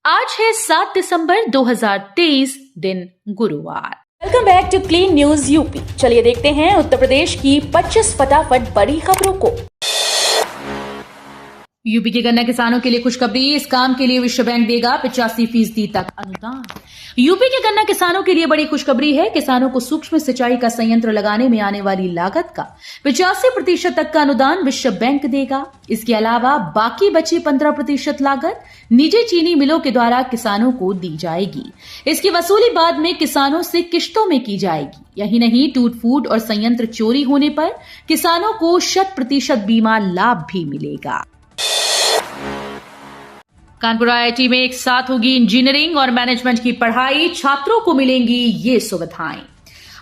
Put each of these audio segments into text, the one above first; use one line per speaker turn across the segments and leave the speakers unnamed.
आज है 7 दिसंबर 2023 दिन गुरुवार।
Welcome back to clean news UP. चलिए देखते हैं उत्तर प्रदेश की 25 फटाफट बड़ी खबरों को।
यूपी के गन्ना किसानों के लिए खुशखबरी, इस काम के लिए विश्व बैंक देगा 85% तक अनुदान। यूपी के गन्ना किसानों के लिए बड़ी खुशखबरी है। किसानों को सूक्ष्म सिंचाई का संयंत्र लगाने में आने वाली लागत का 85% तक का अनुदान विश्व बैंक देगा। इसके अलावा बाकी बची 15% लागत निजी चीनी मिलों के द्वारा किसानों को दी जाएगी। इसकी वसूली बाद में किसानों से किश्तों में की जाएगी। यही नहीं, टूट फूट और संयंत्र चोरी होने पर किसानों को 100% बीमा लाभ भी मिलेगा। कानपुर आईआईटी में एक साथ होगी इंजीनियरिंग और मैनेजमेंट की पढ़ाई, छात्रों को मिलेंगी ये सुविधाएं।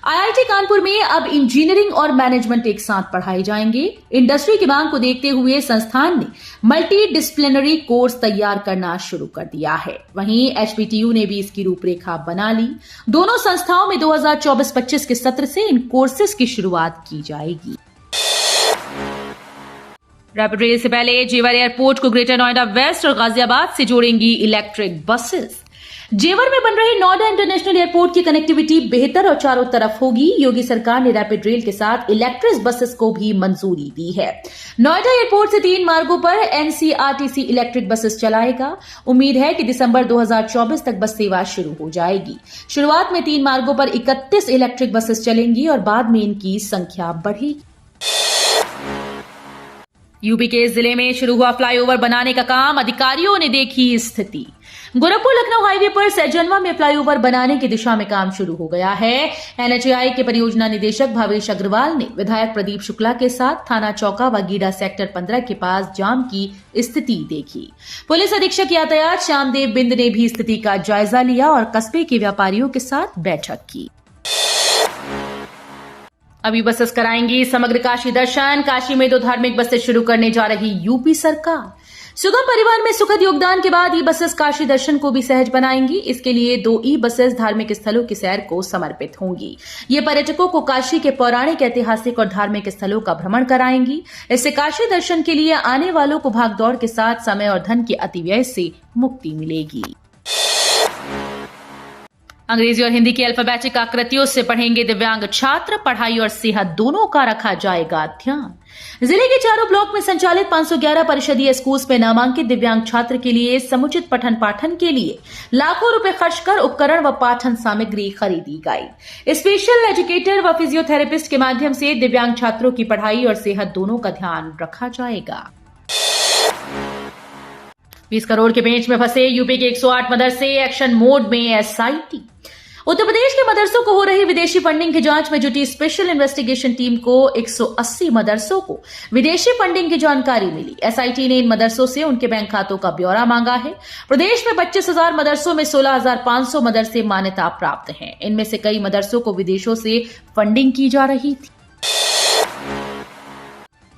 आईआईटी कानपुर में अब इंजीनियरिंग और मैनेजमेंट एक साथ पढ़ाए जाएंगे। इंडस्ट्री की मांग को देखते हुए संस्थान ने मल्टी डिसिप्लिनरी कोर्स तैयार करना शुरू कर दिया है। वहीं एचपीटीयू ने भी इसकी रूपरेखा बना ली। दोनों संस्थाओं में 2024-25 के सत्र से इन कोर्सेज की शुरुआत की जाएगी। रैपिड रेल से पहले जेवर एयरपोर्ट को ग्रेटर नोएडा वेस्ट और गाजियाबाद से जोड़ेंगी इलेक्ट्रिक बसेस। जेवर में बन रहे नोएडा इंटरनेशनल एयरपोर्ट की कनेक्टिविटी बेहतर और चारों तरफ होगी। योगी सरकार ने रैपिड रेल के साथ इलेक्ट्रिक बसेस को भी मंजूरी दी है। नोएडा एयरपोर्ट से 3 मार्गों पर एनसीआरटीसी इलेक्ट्रिक बसेस चलाएगा। उम्मीद है कि दिसंबर 2024 तक बस सेवा शुरू हो जाएगी। शुरुआत में 3 मार्गों पर 31 इलेक्ट्रिक बसेस चलेंगी और बाद में इनकी संख्या बढ़ेगी। यूपी के जिले में शुरू हुआ फ्लाईओवर बनाने का काम, अधिकारियों ने देखी स्थिति। गोरखपुर लखनऊ हाईवे पर सैजनवा में फ्लाईओवर बनाने की दिशा में काम शुरू हो गया है। एनएचएआई के परियोजना निदेशक भावेश अग्रवाल ने विधायक प्रदीप शुक्ला के साथ थाना चौका व गीडा सेक्टर 15 के पास जाम की स्थिति देखी। पुलिस अधीक्षक यातायात श्यामदेव बिंद ने भी स्थिति का जायजा लिया और कस्बे के व्यापारियों के साथ बैठक की। अभी बसेस कराएंगी समग्र काशी दर्शन। काशी में 2 धार्मिक बसेस शुरू करने जा रही यूपी सरकार। सुगम परिवार में सुखद योगदान के बाद ई बसेस काशी दर्शन को भी सहज बनाएंगी। इसके लिए 2 ई बसेस धार्मिक स्थलों की सैर को समर्पित होंगी। ये पर्यटकों को काशी के पौराणिक, ऐतिहासिक और धार्मिक स्थलों का भ्रमण कराएंगी। इससे काशी दर्शन के लिए आने वालों को भागदौड़ के साथ समय और धन के अतिव्यय से मुक्ति मिलेगी। अंग्रेजी और हिंदी की अल्फाबेटिक आकृतियों से पढ़ेंगे दिव्यांग छात्र। पढ़ाई और सेहत दोनों का रखा जाएगा ध्यान। जिले के चारों ब्लॉक में संचालित 511 परिषदीय स्कूल्स में नामांकित दिव्यांग छात्र के लिए समुचित पठन पाठन के लिए लाखों रुपए खर्च कर उपकरण व पाठन सामग्री खरीदी गई। स्पेशल एजुकेटर व फिजियोथेरेपिस्ट के माध्यम से दिव्यांग छात्रों की पढ़ाई और सेहत दोनों का ध्यान रखा जाएगा। 20 करोड़ के पेंच में फंसे यूपी के 108 मदरसे, एक्शन मोड में एसआईटी। उत्तर प्रदेश के मदरसों को हो रही विदेशी फंडिंग की जांच में जुटी स्पेशल इन्वेस्टिगेशन टीम को 180 मदरसों को विदेशी फंडिंग की जानकारी मिली। एसआईटी ने इन मदरसों से उनके बैंक खातों का ब्यौरा मांगा है। प्रदेश में 25,000 मदरसों में 16,500 मदरसे मान्यता प्राप्त हैं। इनमें से कई मदरसों को विदेशों से फंडिंग की जा रही थी।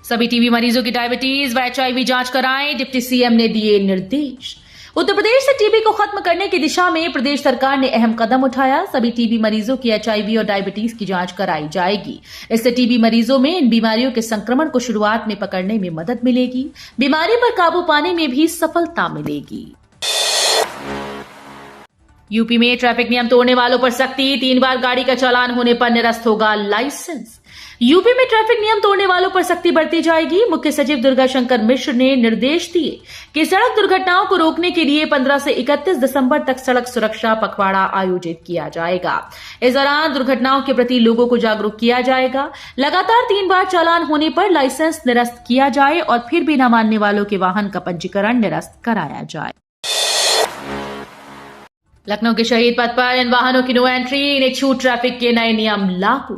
सभी टीबी मरीजों की डायबिटीज व एचआईवी जांच कराएं, डिप्टी सीएम ने दिए निर्देश। उत्तर प्रदेश से टीबी को खत्म करने की दिशा में प्रदेश सरकार ने अहम कदम उठाया। सभी टीबी मरीजों की एचआईवी और डायबिटीज की जांच कराई जाएगी। इससे टीबी मरीजों में इन बीमारियों के संक्रमण को शुरुआत में पकड़ने में मदद मिलेगी। बीमारी पर काबू पाने में भी सफलता मिलेगी। यूपी में ट्रैफिक नियम तोड़ने वालों पर सख्ती, 3 बार गाड़ी का चालान होने पर निरस्त होगा लाइसेंस। यूपी में ट्रैफिक नियम तोड़ने वालों पर सख्ती बढ़ती जाएगी। मुख्य सचिव दुर्गा शंकर मिश्र ने निर्देश दिए कि सड़क दुर्घटनाओं को रोकने के लिए 15 से 31 दिसंबर तक सड़क सुरक्षा पखवाड़ा आयोजित किया जाएगा। इस दौरान दुर्घटनाओं के प्रति लोगों को जागरूक किया जाएगा। लगातार 3 बार चालान होने पर लाइसेंस निरस्त किया जाए और फिर भी न मानने वालों के वाहन का पंजीकरण निरस्त कराया जाए। लखनऊ के शहीद पथ पर इन वाहनों की नो एंट्री, इन्हें छूट, ट्रैफिक के नए नियम लागू।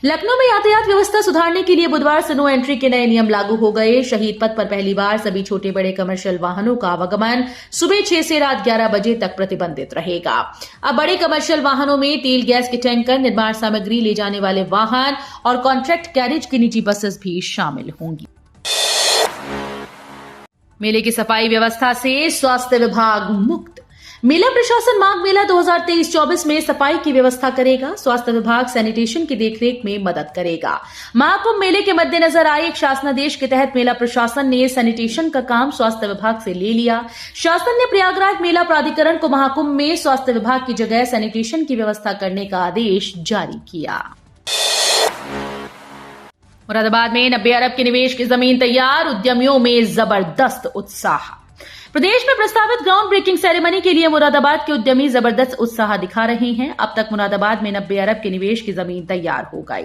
लखनऊ में यातायात व्यवस्था सुधारने के लिए बुधवार से नो एंट्री के नए नियम लागू हो गए। शहीद पथ पर पहली बार सभी छोटे बड़े कमर्शियल वाहनों का आवागमन सुबह 6 से रात 11 बजे तक प्रतिबंधित रहेगा। अब बड़े कमर्शियल वाहनों में तेल गैस के टैंकर, निर्माण सामग्री ले जाने वाले वाहन और कॉन्ट्रैक्ट कैरेज की निजी बसेस भी शामिल होंगी। मेले की सफाई व्यवस्था से स्वास्थ्य विभाग मुक्त। मेला प्रशासन माघ मेला 2023-24 में सफाई की व्यवस्था करेगा। स्वास्थ्य विभाग सैनिटेशन की देखरेख में मदद करेगा। महाकुंभ मेले के मद्देनजर आए एक शासनादेश के तहत मेला प्रशासन ने सैनिटेशन का काम स्वास्थ्य विभाग से ले लिया। शासन ने प्रयागराज मेला प्राधिकरण को महाकुंभ में स्वास्थ्य विभाग की जगह सैनिटेशन की व्यवस्था करने का आदेश जारी किया। मुरादाबाद में 90 अरब के निवेश की जमीन तैयार, उद्यमियों में जबरदस्त उत्साह। प्रदेश में प्रस्तावित ग्राउंड ब्रेकिंग सेरेमनी के लिए मुरादाबाद के उद्यमी जबरदस्त उत्साह दिखा रहे हैं। अब तक मुरादाबाद में 90 अरब के निवेश की जमीन तैयार हो गई।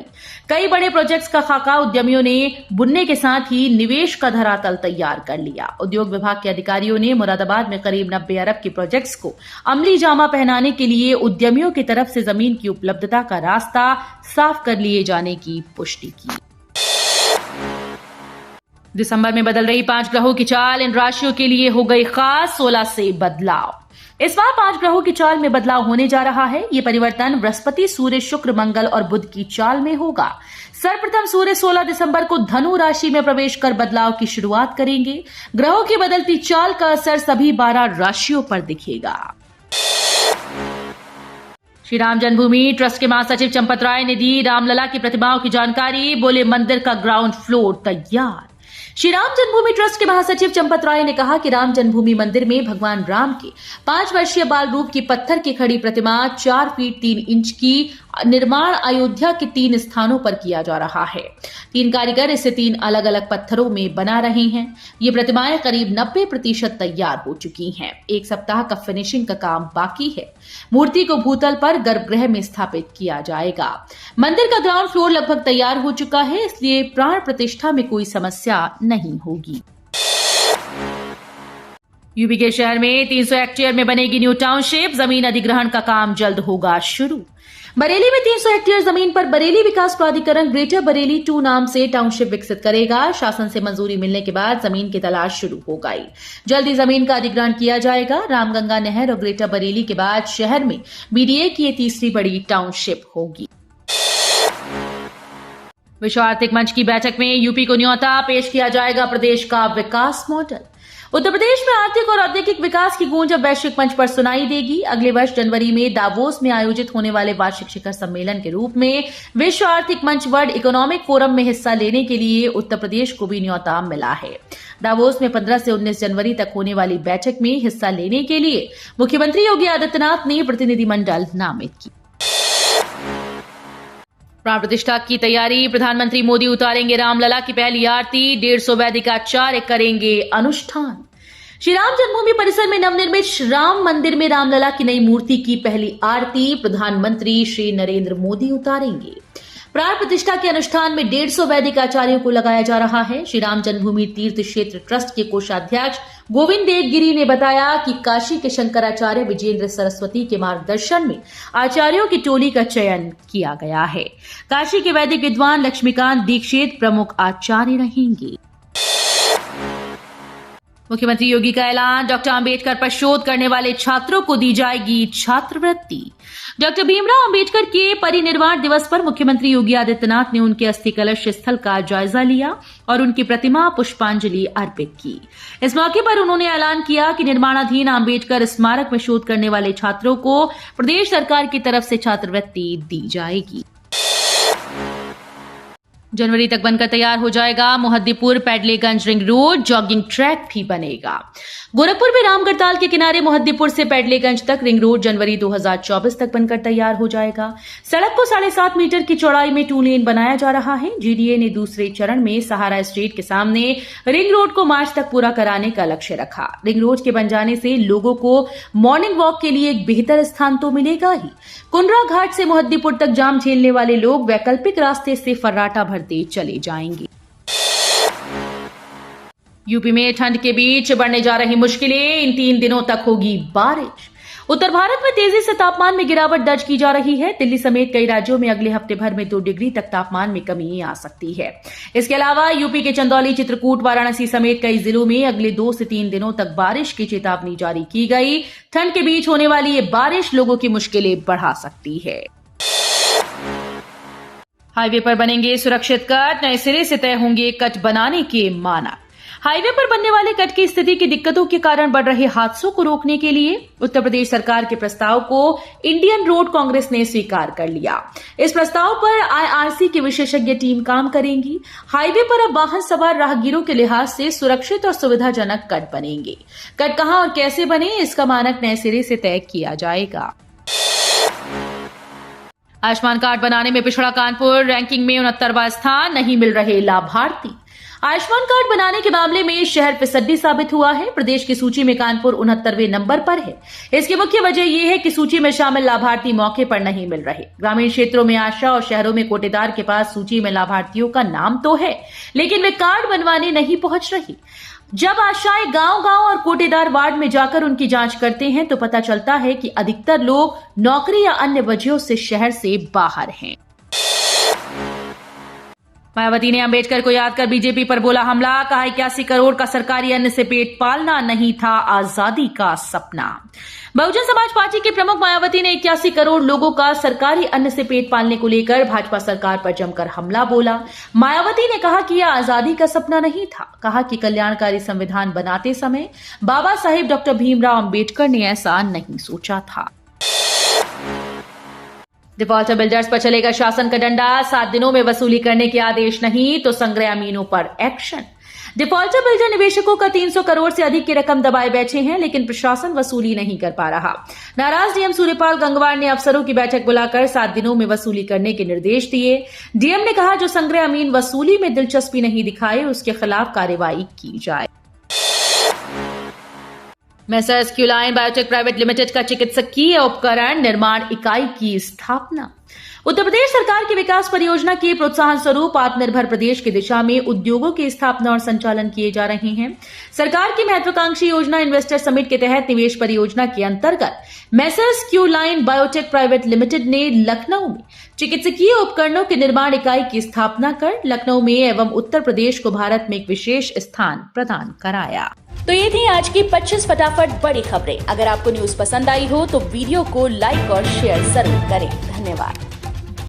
कई बड़े प्रोजेक्ट्स का खाका उद्यमियों ने बुनने के साथ ही निवेश का धरातल तैयार कर लिया। उद्योग विभाग के अधिकारियों ने मुरादाबाद में करीब 90 अरब के प्रोजेक्ट्स को अमली जामा पहनाने के लिए उद्यमियों की तरफ से जमीन की उपलब्धता का रास्ता साफ कर लिए जाने की पुष्टि की। दिसंबर में बदल रही 5 ग्रहों की चाल इन राशियों के लिए हो गई खास। 16 से बदलाव। इस बार 5 ग्रहों की चाल में बदलाव होने जा रहा है। ये परिवर्तन बृहस्पति, सूर्य, शुक्र, मंगल और बुध की चाल में होगा। सर्वप्रथम सूर्य 16 दिसंबर को धनु राशि में प्रवेश कर बदलाव की शुरुआत करेंगे। ग्रहों की बदलती चाल का असर सभी 12 राशियों पर दिखेगा। श्री राम जन्मभूमि ट्रस्ट के महासचिव चंपत राय ने दी रामलला की प्रतिमाओं की जानकारी। बोले मंदिर का ग्राउंड फ्लोर तैयार। श्री राम जन्मभूमि ट्रस्ट के महासचिव चंपत राय ने कहा कि राम जन्मभूमि मंदिर में भगवान राम के 5 वर्षीय बाल रूप की पत्थर की खड़ी प्रतिमा 4 फीट 3 इंच की निर्माण अयोध्या के 3 स्थानों पर किया जा रहा है। 3 कारीगर इसे 3 अलग अलग पत्थरों में बना रहे हैं। ये प्रतिमाएं करीब 90% तैयार हो चुकी हैं। 1 सप्ताह का फिनिशिंग का काम बाकी है। मूर्ति को भूतल पर गर्भगृह में स्थापित किया जाएगा। मंदिर का ग्राउंड फ्लोर लगभग तैयार हो चुका है, इसलिए प्राण प्रतिष्ठा में कोई समस्या नहीं होगी। यूपी के शहर में 300 हेक्टेयर में बनेगी न्यू टाउनशिप। जमीन अधिग्रहण का काम जल्द होगा शुरू। बरेली में 300 हेक्टेयर जमीन पर बरेली विकास प्राधिकरण ग्रेटर बरेली 2 नाम से टाउनशिप विकसित करेगा। शासन से मंजूरी मिलने के बाद जमीन की तलाश शुरू हो गई। जल्द ही जमीन का अधिग्रहण किया जाएगा। रामगंगा नहर और ग्रेटर बरेली के बाद शहर में बीडीए की ये तीसरी बड़ी टाउनशिप होगी। विश्व आर्थिक मंच की बैठक में यूपी को न्योता पेश किया जाएगा प्रदेश का विकास मॉडल। उत्तर प्रदेश में आर्थिक और औद्योगिक विकास की गूंज अब वैश्विक मंच पर सुनाई देगी। अगले वर्ष जनवरी में दावोस में आयोजित होने वाले वार्षिक शिखर सम्मेलन के रूप में विश्व आर्थिक मंच वर्ल्ड इकोनॉमिक फोरम में हिस्सा लेने के लिए उत्तर प्रदेश को भी न्योता मिला है। दावोस में 15 से 19 जनवरी तक होने वाली बैठक में हिस्सा लेने के लिए मुख्यमंत्री योगी आदित्यनाथ ने प्रतिनिधिमंडल नामित की। प्राण प्रतिष्ठा की तैयारी। प्रधानमंत्री मोदी उतारेंगे रामलला की पहली आरती। 150 वैदिक आचार्य करेंगे अनुष्ठान। श्री राम जन्मभूमि परिसर में नवनिर्मित राम मंदिर में रामलला की नई मूर्ति की पहली आरती प्रधानमंत्री श्री नरेंद्र मोदी उतारेंगे। प्राण प्रतिष्ठा के अनुष्ठान में 150 वैदिक आचार्यों को लगाया जा रहा है। श्री राम जन्मभूमि तीर्थ क्षेत्र ट्रस्ट के कोषाध्यक्ष गोविंद देव गिरी ने बताया कि काशी के शंकराचार्य विजेंद्र सरस्वती के मार्गदर्शन में आचार्यों की टोली का चयन किया गया है। काशी के वैदिक विद्वान लक्ष्मीकांत दीक्षित प्रमुख आचार्य रहेंगे। मुख्यमंत्री योगी का ऐलान। डॉक्टर अंबेडकर पर शोध करने वाले छात्रों को दी जाएगी छात्रवृत्ति। डॉक्टर भीमराव अंबेडकर के परिनिर्वाण दिवस पर मुख्यमंत्री योगी आदित्यनाथ ने उनके अस्थि कलश स्थल का जायजा लिया और उनकी प्रतिमा पुष्पांजलि अर्पित की। इस मौके पर उन्होंने ऐलान किया कि निर्माणाधीन अंबेडकर स्मारक में शोध करने वाले छात्रों को प्रदेश सरकार की तरफ से छात्रवृत्ति दी जाएगी। जनवरी तक बनकर तैयार हो जाएगा Mohaddipur Padleganj ring road. Jogging track भी बनेगा। गोरखपुर में रामगढ़ताल के किनारे मोहद्दीपुर से पैडलेगंज तक रिंग रोड जनवरी 2024 तक बनकर तैयार हो जाएगा। सड़क को 7.5 मीटर की चौड़ाई में 2 लेन बनाया जा रहा है। जीडीए ने दूसरे चरण में सहारा स्ट्रीट के सामने रिंग रोड को मार्च तक पूरा कराने का लक्ष्य रखा। रिंग रोड के बन जाने से लोगों को मॉर्निंग वॉक के लिए एक बेहतर स्थान तो मिलेगा ही। कुंडरा घाट से मोहद्दीपुर तक जाम झेलने वाले लोग वैकल्पिक रास्ते से फर्राटा भरते चले जाएंगे। यूपी में ठंड के बीच बढ़ने जा रही मुश्किलें। इन 3 दिनों तक होगी बारिश। उत्तर भारत में तेजी से तापमान में गिरावट दर्ज की जा रही है। दिल्ली समेत कई राज्यों में अगले हफ्ते भर में 2 डिग्री तक तापमान में कमी आ सकती है। इसके अलावा यूपी के चंदौली, चित्रकूट, वाराणसी समेत कई जिलों में अगले 2 से 3 दिनों तक बारिश की चेतावनी जारी की गई। ठंड के बीच होने वाली ये बारिश लोगों की मुश्किलें बढ़ा सकती है। हाईवे पर बनेंगे सुरक्षित कट। नए सिरे से तय होंगे कट बनाने के मानक। हाईवे पर बनने वाले कट की स्थिति की दिक्कतों के कारण बढ़ रहे हादसों को रोकने के लिए उत्तर प्रदेश सरकार के प्रस्ताव को इंडियन रोड कांग्रेस ने स्वीकार कर लिया। इस प्रस्ताव पर आईआरसी की विशेषज्ञ टीम काम करेंगी। हाईवे पर अब वाहन सवार राहगीरों के लिहाज से सुरक्षित और सुविधाजनक कट बनेंगे। कट कहां और कैसे बने, इसका मानक नए सिरे से तय किया जाएगा। आयुष्मान कार्ड बनाने में पिछड़ा कानपुर, रैंकिंग में 69वां स्थान, नहीं मिल रहे लाभार्थी। आयुष्मान कार्ड बनाने के मामले में शहर फिसड्डी साबित हुआ है। प्रदेश की सूची में कानपुर 69वें नंबर पर है। इसकी मुख्य वजह यह है कि सूची में शामिल लाभार्थी मौके पर नहीं मिल रहे। ग्रामीण क्षेत्रों में आशा और शहरों में कोटेदार के पास सूची में लाभार्थियों का नाम तो है, लेकिन वे कार्ड बनवाने नहीं पहुंच रही। जब आशाएं गांव-गांव और कोटेदार वार्ड में जाकर उनकी जांच करते हैं तो पता चलता है कि अधिकतर लोग नौकरी या अन्य वजहों से शहर से बाहर हैं। मायावती ने अंबेडकर को याद कर बीजेपी पर बोला हमला, कहा 81 करोड़ का सरकारी अन्न से पेट पालना नहीं था आजादी का सपना। बहुजन समाज पार्टी के प्रमुख मायावती ने 81 करोड़ लोगों का सरकारी अन्न से पेट पालने को लेकर भाजपा सरकार पर जमकर हमला बोला। मायावती ने कहा कि यह आजादी का सपना नहीं था। कहा कि कल्याणकारी संविधान बनाते समय बाबा साहेब डॉक्टर भीमराव अंबेडकर ने ऐसा नहीं सोचा था। डिफॉल्टर बिल्डर्स पर चलेगा शासन का डंडा, 7 दिनों में वसूली करने के आदेश नहीं तो संग्रह अमीनों पर एक्शन। डिफॉल्टर बिल्डर निवेशकों का 300 करोड़ से अधिक की रकम दबाए बैठे हैं, लेकिन प्रशासन वसूली नहीं कर पा रहा। नाराज डीएम सूर्यपाल गंगवार ने अफसरों की बैठक बुलाकर 7 दिनों में वसूली करने के निर्देश दिए। डीएम ने कहा जो संग्रह अमीन वसूली में दिलचस्पी नहीं दिखाए उसके खिलाफ कार्रवाई की जाए। मेसर्स क्यूलाइन बायोटेक प्राइवेट लिमिटेड का चिकित्सकीय उपकरण निर्माण इकाई की स्थापना। उत्तर प्रदेश सरकार की विकास परियोजना के प्रोत्साहन स्वरूप आत्मनिर्भर प्रदेश की दिशा में उद्योगों की स्थापना और संचालन किए जा रहे हैं। सरकार की महत्वाकांक्षी योजना इन्वेस्टर समिट के तहत निवेश परियोजना के अंतर्गत मेसर्स क्यूलाइन बायोटेक प्राइवेट लिमिटेड ने लखनऊ में चिकित्सकीय उपकरणों के निर्माण इकाई की स्थापना कर लखनऊ में एवं उत्तर प्रदेश को भारत में एक विशेष स्थान प्रदान कराया।
तो ये थी आज की 25 फटाफट बड़ी खबरें। अगर आपको न्यूज पसंद आई हो तो वीडियो को लाइक और शेयर जरूर करें। धन्यवाद।